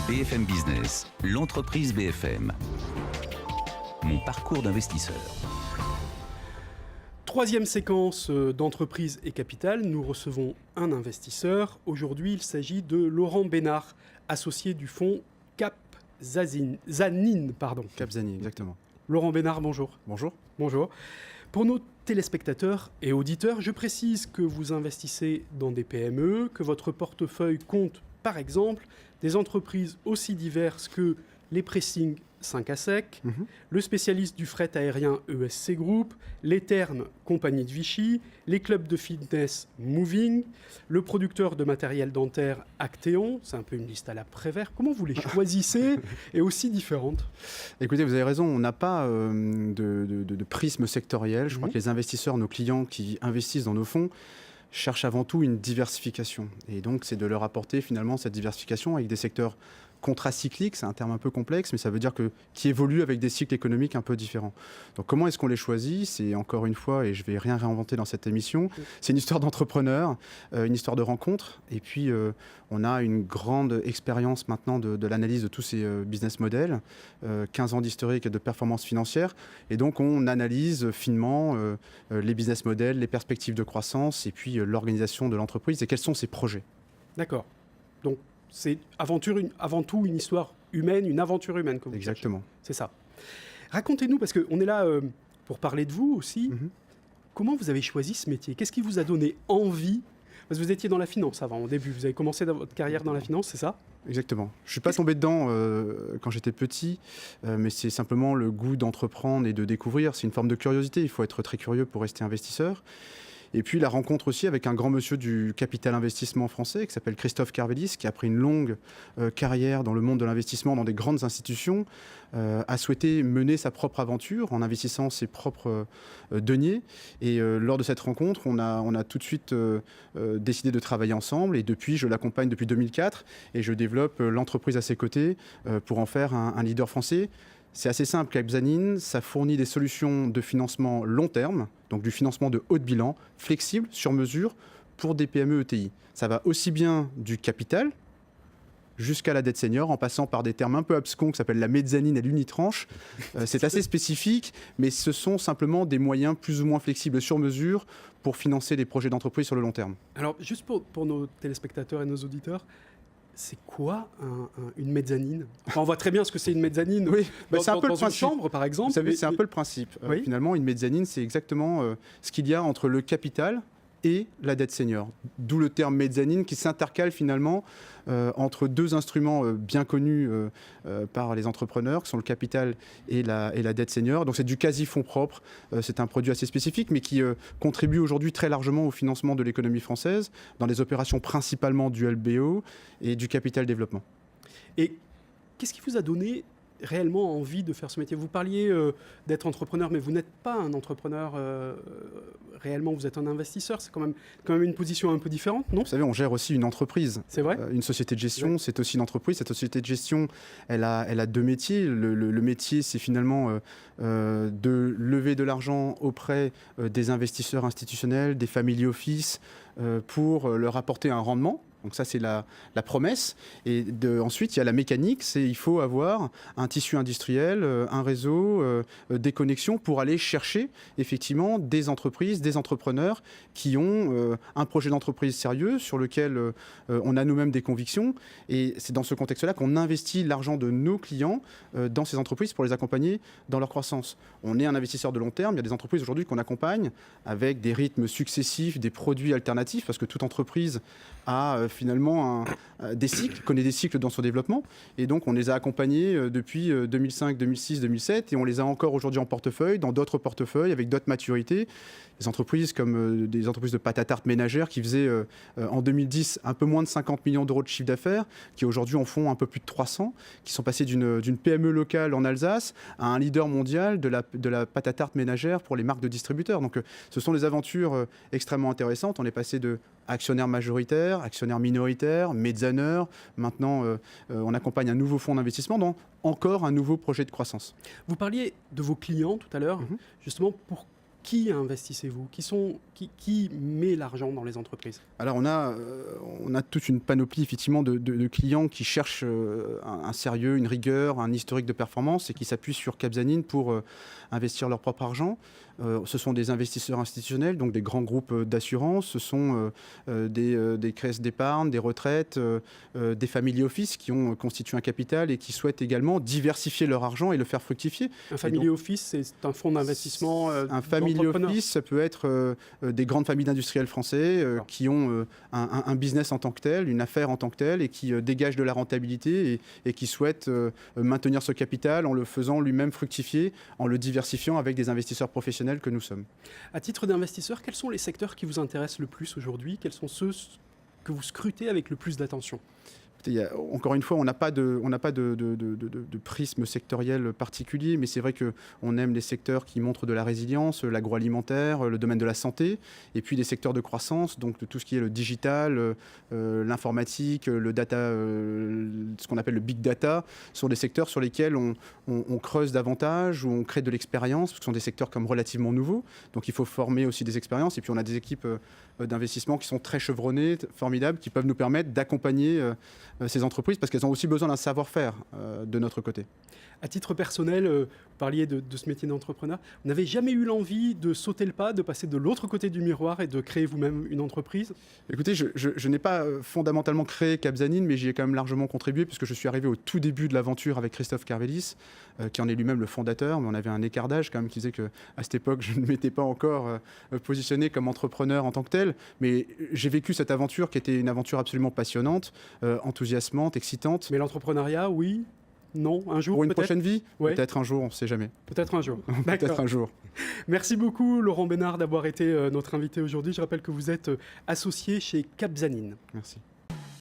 BFM Business, l'entreprise BFM. Mon parcours d'investisseur. Troisième séquence d'entreprise et capital, nous recevons un investisseur. Aujourd'hui, il s'agit de Laurent Bénard, associé du fonds Capzanine. Capzanine, exactement. Laurent Bénard, bonjour. Bonjour. Bonjour. Pour nos téléspectateurs et auditeurs, je précise que vous investissez dans des PME, que votre portefeuille compte, par exemple, des entreprises aussi diverses que les pressings 5 à sec, le spécialiste du fret aérien ESC Group, les Ternes Compagnie de Vichy, les clubs de fitness Moving, le producteur de matériel dentaire Actéon, c'est un peu une liste à la Prévert. Comment vous les choisissez et aussi différentes? Écoutez, vous avez raison, on n'a pas de prisme sectoriel. Je crois que les investisseurs, nos clients qui investissent dans nos fonds, cherchent avant tout une diversification. Et donc, c'est de leur apporter finalement cette diversification avec des secteurs contracycliques, c'est un terme un peu complexe, mais ça veut dire qui évoluent avec des cycles économiques un peu différents. Donc comment est-ce qu'on les choisit? C'est encore une fois, et je ne vais rien réinventer dans cette émission, c'est une histoire d'entrepreneur, une histoire de rencontre, et puis on a une grande expérience maintenant de l'analyse de tous ces business models, 15 ans d'historique et de performance financière, et donc on analyse finement les business models, les perspectives de croissance, et puis l'organisation de l'entreprise, et quels sont ses projets. D'accord. Donc, c'est avant tout une histoire humaine, une aventure humaine que vous Exactement. cherchez. C'est ça. Racontez-nous, parce qu'on est là pour parler de vous aussi. Comment vous avez choisi ce métier? Qu'est-ce qui vous a donné envie? Parce que vous étiez dans la finance avant, au début. Vous avez commencé votre carrière dans la finance, c'est ça? Exactement. Je ne suis pas tombé dedans quand j'étais petit, mais c'est simplement le goût d'entreprendre et de découvrir. C'est une forme de curiosité. Il faut être très curieux pour rester investisseur. Et puis la rencontre aussi avec un grand monsieur du capital investissement français qui s'appelle Christophe Kervélis, qui a pris une longue carrière dans le monde de l'investissement dans des grandes institutions, a souhaité mener sa propre aventure en investissant ses propres deniers. Et lors de cette rencontre, on a tout de suite décidé de travailler ensemble. Et depuis, je l'accompagne depuis 2004 et je développe l'entreprise à ses côtés pour en faire un leader français. C'est assez simple, Capzanine, ça fournit des solutions de financement long terme, donc du financement de haut de bilan, flexible, sur mesure, pour des PME ETI. Ça va aussi bien du capital jusqu'à la dette senior, en passant par des termes un peu abscons qui s'appellent la mezzanine et l'unitranche. C'est assez spécifique, mais ce sont simplement des moyens plus ou moins flexibles sur mesure pour financer des projets d'entreprise sur le long terme. Alors, juste pour nos téléspectateurs et nos auditeurs, c'est quoi une mezzanine? Enfin, on voit très bien ce que c'est une mezzanine. Oui, c'est un peu le principe. Une chambre, par exemple. Vous savez, c'est un peu le principe. Oui. Finalement, une mezzanine, c'est exactement ce qu'il y a entre le capital et la dette senior. D'où le terme mezzanine qui s'intercale finalement entre deux instruments bien connus par les entrepreneurs, qui sont le capital et la dette senior. Donc c'est du quasi-fonds propre. C'est un produit assez spécifique, mais qui contribue aujourd'hui très largement au financement de l'économie française, dans les opérations principalement du LBO et du capital développement. Et qu'est-ce qui vous a donné réellement envie de faire ce métier? Vous parliez d'être entrepreneur, mais vous n'êtes pas un entrepreneur réellement, vous êtes un investisseur. C'est quand même une position un peu différente, non? Vous savez, on gère aussi une entreprise. C'est vrai. Une société de gestion, c'est aussi une entreprise. Cette société de gestion, elle a deux métiers. Le métier, c'est finalement de lever de l'argent auprès des investisseurs institutionnels, des family office, pour leur apporter un rendement. Donc ça, c'est la promesse. Et ensuite, il y a la mécanique, il faut avoir un tissu industriel, un réseau, des connexions pour aller chercher effectivement des entreprises, des entrepreneurs qui ont un projet d'entreprise sérieux sur lequel on a nous-mêmes des convictions. Et c'est dans ce contexte-là qu'on investit l'argent de nos clients dans ces entreprises pour les accompagner dans leur croissance. On est un investisseur de long terme. Il y a des entreprises aujourd'hui qu'on accompagne avec des rythmes successifs, des produits alternatifs, parce que toute entreprise a finalement des cycles, connaît des cycles dans son développement. Et donc, on les a accompagnés depuis 2005, 2006, 2007. Et on les a encore aujourd'hui en portefeuille, dans d'autres portefeuilles, avec d'autres maturités. Des entreprises comme des entreprises de pâte à tarte ménagères qui faisaient en 2010 un peu moins de 50 millions d'euros de chiffre d'affaires, qui aujourd'hui en font un peu plus de 300, qui sont passés d'une PME locale en Alsace à un leader mondial de la pâte à tarte ménagère pour les marques de distributeurs. Donc, ce sont des aventures extrêmement intéressantes. On est passé de actionnaire majoritaire, actionnaire minoritaire, mezzaneur. Maintenant, on accompagne un nouveau fonds d'investissement dans encore un nouveau projet de croissance. Vous parliez de vos clients tout à l'heure. Justement, qui investissez-vous ? Qui met l'argent dans les entreprises ? Alors on a toute une panoplie effectivement de clients qui cherchent un sérieux, une rigueur, un historique de performance et qui s'appuient sur Capzanine pour investir leur propre argent. Ce sont des investisseurs institutionnels, donc des grands groupes d'assurance, ce sont des caisses d'épargne, des retraites, des family office qui ont constitué un capital et qui souhaitent également diversifier leur argent et le faire fructifier. Un family office, c'est un fonds d'investissement un family office, ça peut être des grandes familles d'industriels français qui ont un business en tant que tel, une affaire en tant que telle et qui dégagent de la rentabilité et qui souhaitent maintenir ce capital en le faisant lui-même fructifier, en le diversifiant avec des investisseurs professionnels que nous sommes. À titre d'investisseur, quels sont les secteurs qui vous intéressent le plus aujourd'hui ? Quels sont ceux que vous scrutez avec le plus d'attention ? Encore une fois, on n'a pas de prisme sectoriel particulier, mais c'est vrai qu'on aime les secteurs qui montrent de la résilience, l'agroalimentaire, le domaine de la santé, et puis les secteurs de croissance, donc tout ce qui est le digital, l'informatique, le data, ce qu'on appelle le big data, sont des secteurs sur lesquels on creuse davantage, où on crée de l'expérience, parce que ce sont des secteurs comme relativement nouveaux, donc il faut former aussi des expériences, et puis on a des équipes d'investissement qui sont très chevronnées, formidables, qui peuvent nous permettre d'accompagner ces entreprises parce qu'elles ont aussi besoin d'un savoir-faire de notre côté. À titre personnel, vous parliez de ce métier d'entrepreneur. Vous n'avez jamais eu l'envie de sauter le pas, de passer de l'autre côté du miroir et de créer vous-même une entreprise ? Écoutez, je n'ai pas fondamentalement créé Capzanine, mais j'y ai quand même largement contribué puisque je suis arrivé au tout début de l'aventure avec Christophe Carvelis, qui en est lui-même le fondateur. Mais on avait un écart d'âge quand même qui disait qu'à cette époque, je ne m'étais pas encore positionné comme entrepreneur en tant que tel. Mais j'ai vécu cette aventure qui était une aventure absolument passionnante, enthousiasmante, excitante. Mais l'entrepreneuriat, oui ? Non, un jour pour une peut-être prochaine vie, ouais. Peut-être un jour, on ne sait jamais. Peut-être un jour. Peut-être un jour. Merci beaucoup Laurent Bénard d'avoir été notre invité aujourd'hui. Je rappelle que vous êtes associé chez Capzanine. Merci.